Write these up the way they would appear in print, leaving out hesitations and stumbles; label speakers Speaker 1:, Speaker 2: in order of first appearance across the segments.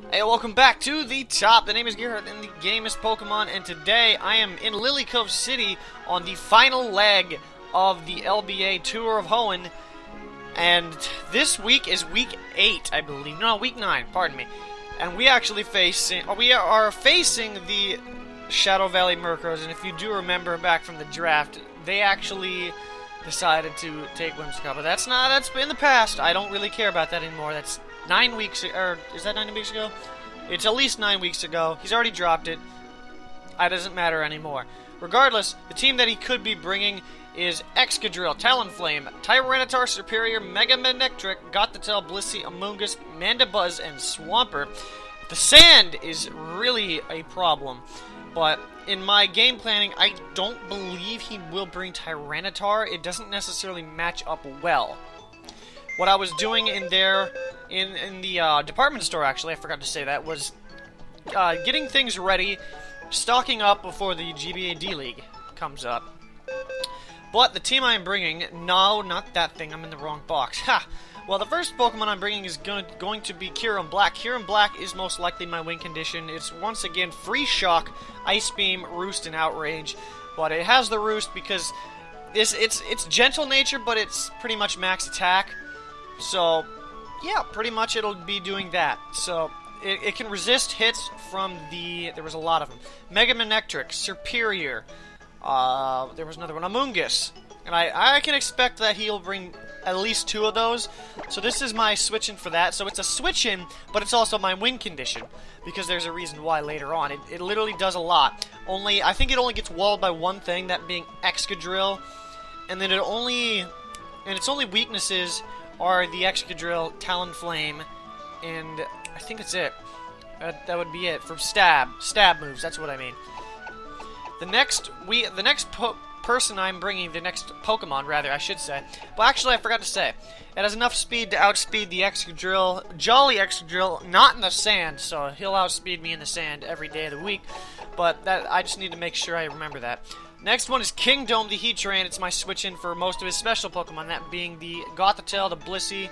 Speaker 1: Hey, welcome back to the top. The name is Gearhart and the game is Pokemon, and today I am in Lily Cove City on the final leg of the LBA Tour of Hoenn. And this week is week 8, I believe. No, week 9, pardon me. And we are facing the Shadow Valley Murkrows, and if you do remember back from the draft, they actually decided to take Whimsicott, but that's in the past. I don't really care about that anymore. That's 9 weeks, or is that 9 weeks ago? It's at least 9 weeks ago. He's already dropped it. It doesn't matter anymore. Regardless, the team that he could be bringing is Excadrill, Talonflame, Tyranitar Superior, Mega Manectric, Gothitelle, Blissey, Amoonguss, Mandibuzz, and Swampert. The sand is really a problem, but in my game planning, I don't believe he will bring Tyranitar. It doesn't necessarily match up well. What I was doing in there, in the department store, actually, I forgot to say that, was getting things ready, stocking up before the GBA D-League comes up. But the team I'm bringing, no, not that thing, I'm in the wrong box. Ha! Well, the first Pokemon I'm bringing is going to be Kyurem Black. Kyurem Black is most likely my win condition. It's once again Free Shock, Ice Beam, Roost, and Outrage. But it has the Roost because it's gentle nature, but it's pretty much max attack. So, yeah, pretty much it'll be doing that. So, it can resist hits from there was a lot of them. Mega Manectric, Superior, there was another one, Amoonguss. And I can expect that he'll bring at least 2 of those. So this is my switch-in for that. So it's a switch-in, but it's also my win condition. Because there's a reason why later on. It literally does a lot. I think it only gets walled by one thing, that being Excadrill. And then its only weaknesses are the Excadrill, Talonflame, and I think that's it. That would be it for stab moves. That's what I mean. The next person I'm bringing, the next Pokemon, rather, I should say. Well, actually, I forgot to say. It has enough speed to outspeed the Excadrill, Jolly Excadrill, not in the sand, so he'll outspeed me in the sand every day of the week. But I just need to make sure I remember that. Next one is Kingdome, the Heatran. It's my switch-in for most of his special Pokemon, that being the Gothitelle, the Blissey,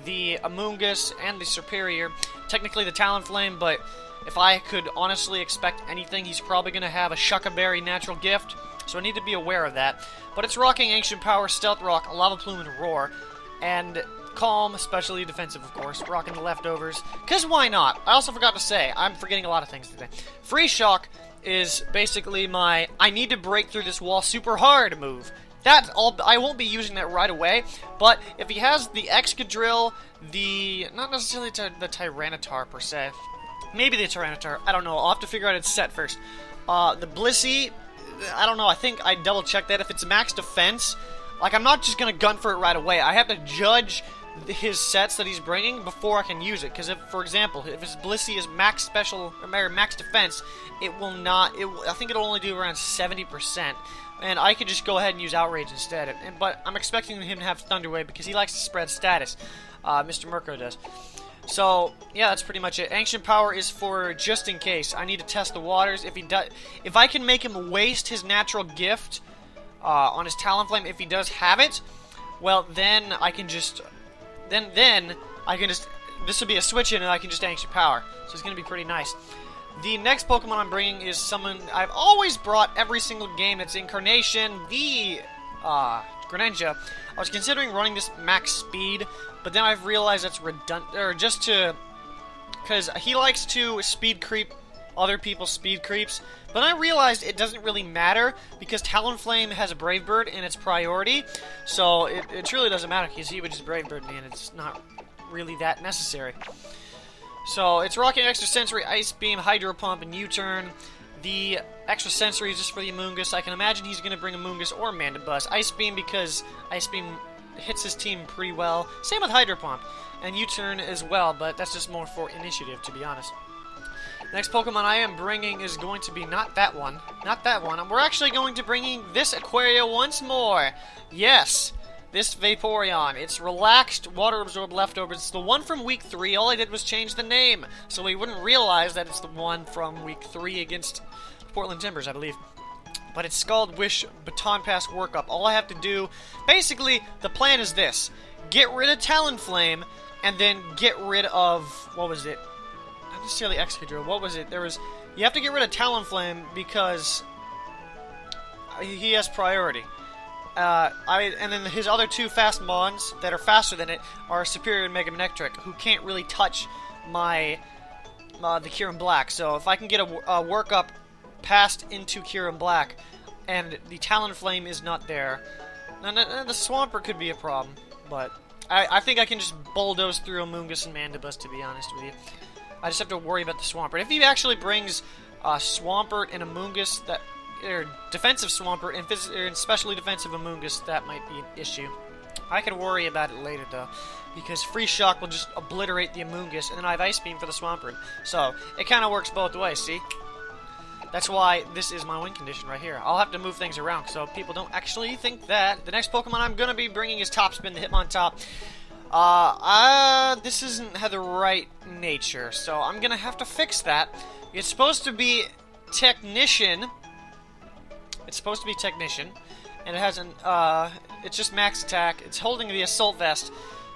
Speaker 1: the Amoonguss, and the Superior. Technically the Talonflame, but if I could honestly expect anything, he's probably going to have a Shuckaberry Natural Gift, so I need to be aware of that. But it's rocking Ancient Power, Stealth Rock, Lava Plume, and Roar. And Calm, especially defensive, of course. Rocking the leftovers. Because why not? I also forgot to say, I'm forgetting a lot of things today. Free Shock is basically my I need to break through this wall super hard move. That's all. I won't be using that right away, but if he has the Excadrill, not necessarily the Tyranitar per se, maybe the Tyranitar, I don't know, I'll have to figure out its set first. The Blissey, I don't know, I think I double check that. If it's max defense, like, I'm not just gonna gun for it right away. I have to judge his sets that he's bringing before I can use it. Because if, for example, if his Blissey is max special or max defense, it will not. I think it'll only do around 70%, and I could just go ahead and use Outrage instead. But I'm expecting him to have Thunder Wave because he likes to spread status. MrMurkrow does. So yeah, that's pretty much it. Ancient Power is for just in case. I need to test the waters. If I can make him waste his natural gift on his Talonflame, if he does have it, well then I can just. Then I can just, this would be a switch-in and I can just Ancient Power. So it's going to be pretty nice. The next Pokemon I'm bringing is someone I've always brought every single game. It's Incarnation, the Greninja. I was considering running this max speed, but then I've realized that's redundant, or because he likes to speed creep other people's speed creeps. But I realized it doesn't really matter because Talonflame has a Brave Bird in its priority, so it truly doesn't matter because he would just Brave Bird me and it's not really that necessary. So it's rocking Extra Sensory, Ice Beam, Hydro Pump, and U-Turn. The Extra Sensory is just for the Amoonguss. I can imagine he's going to bring Amoonguss or Mandibuzz. Ice Beam because Ice Beam hits his team pretty well. Same with Hydro Pump. And U-Turn as well, but that's just more for initiative, to be honest. Next Pokemon I am bringing is going to be not that one. We're actually going to bringing this Aquaria once more. Yes, this Vaporeon. It's relaxed, water absorbed leftovers. It's the one from week 3. All I did was change the name, so we wouldn't realize that it's the one from week 3 against Portland Timbers, I believe. But it's Scald, Wish, Baton Pass, Workup. All I have to do, basically, the plan is this: get rid of Talonflame, and then get rid of, what was it? not necessarily Excadrill. What was it? You have to get rid of Talonflame because he has priority. And then his other 2 fast Mons that are faster than it are Superior and Mega Manectric, who can't really touch the Kyurem Black. So if I can get a workup passed into Kyurem Black, and the Talonflame is not there, then the Swampert could be a problem. But I think I can just bulldoze through Amoonguss and Mandibuzz, to be honest with you. I just have to worry about the Swampert. If he actually brings Swampert and Amoonguss, or defensive Swampert and especially defensive Amoonguss, that might be an issue. I can worry about it later, though, because Free Shock will just obliterate the Amoonguss, and then I have Ice Beam for the Swampert. So, it kind of works both ways, see? That's why this is my win condition right here. I'll have to move things around so people don't actually think that. The next Pokemon I'm going to be bringing is Topspin, the Hitmontop. This doesn't have the right nature, so I'm going to have to fix that. It's supposed to be Technician. And it has it's just max attack. It's holding the Assault Vest,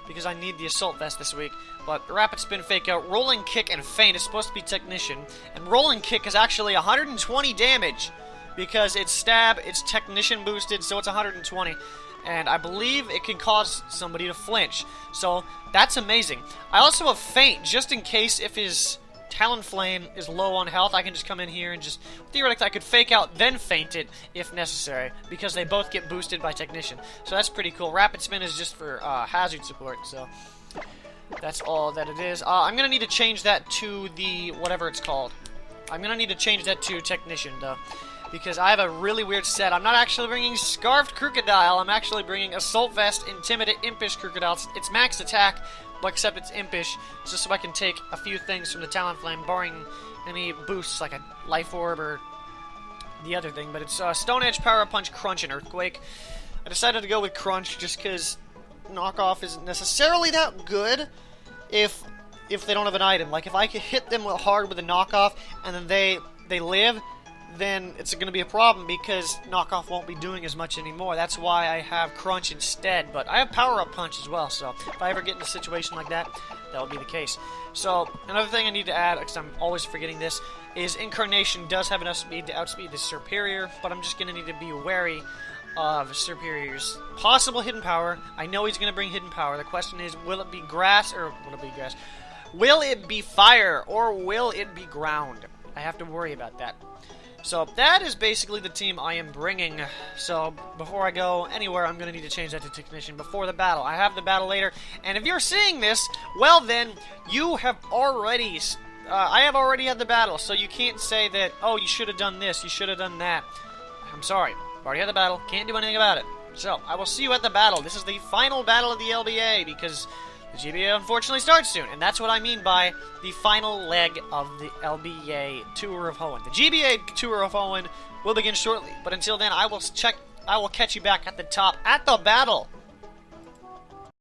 Speaker 1: because I need the Assault Vest this week. But Rapid Spin, Fake Out, Rolling Kick, and Feint is supposed to be Technician. And Rolling Kick is actually 120 damage, because it's Stab, it's Technician boosted, so it's 120. And I believe it can cause somebody to flinch. So, that's amazing. I also have Feint, just in case if his Talonflame is low on health, I can just come in here and just, theoretically, I could Fake Out, then Feint it, if necessary, because they both get boosted by Technician. So that's pretty cool. Rapid Spin is just for hazard support, so that's all that it is. I'm going to need to change that to the, whatever it's called. I'm going to need to change that to Technician, though, because I have a really weird set. I'm not actually bringing Scarfed Krookodile, I'm actually bringing Assault Vest, Intimidate, Impish Krookodile. It's max attack, but except it's Impish, just so I can take a few things from the Talonflame, barring any boosts, like a Life Orb or the other thing. But it's Stone Edge, Power Punch, Crunch, and Earthquake. I decided to go with Crunch just because Knockoff isn't necessarily that good if they don't have an item. Like, if I could hit them hard with a Knockoff and then they live, then it's going to be a problem because Knockoff won't be doing as much anymore. That's why I have Crunch instead. But I have Power Up Punch as well, so if I ever get in a situation like that, that will be the case. So, another thing I need to add, because I'm always forgetting this, is Incarnation does have enough speed to outspeed the Superior, but I'm just going to need to be wary of Superior's possible Hidden Power. I know he's going to bring Hidden Power. The question is, will it be Grass, or will it be Grass? Will it be Fire, or will it be Ground? I have to worry about that. So that is basically the team I am bringing. So before I go anywhere, I'm going to need to change that to Technician before the battle. I have the battle later, and if you're seeing this, well then, you have already... I have already had the battle, so you can't say that, oh, you should have done this, you should have done that. I'm sorry. I've already had the battle, can't do anything about it. So, I will see you at the battle. This is the final battle of the LBA, because the GBA unfortunately starts soon, and that's what I mean by the final leg of the LBA Tour of Hoenn. The GBA Tour of Hoenn will begin shortly, but until then, I will catch you back at the top at the battle.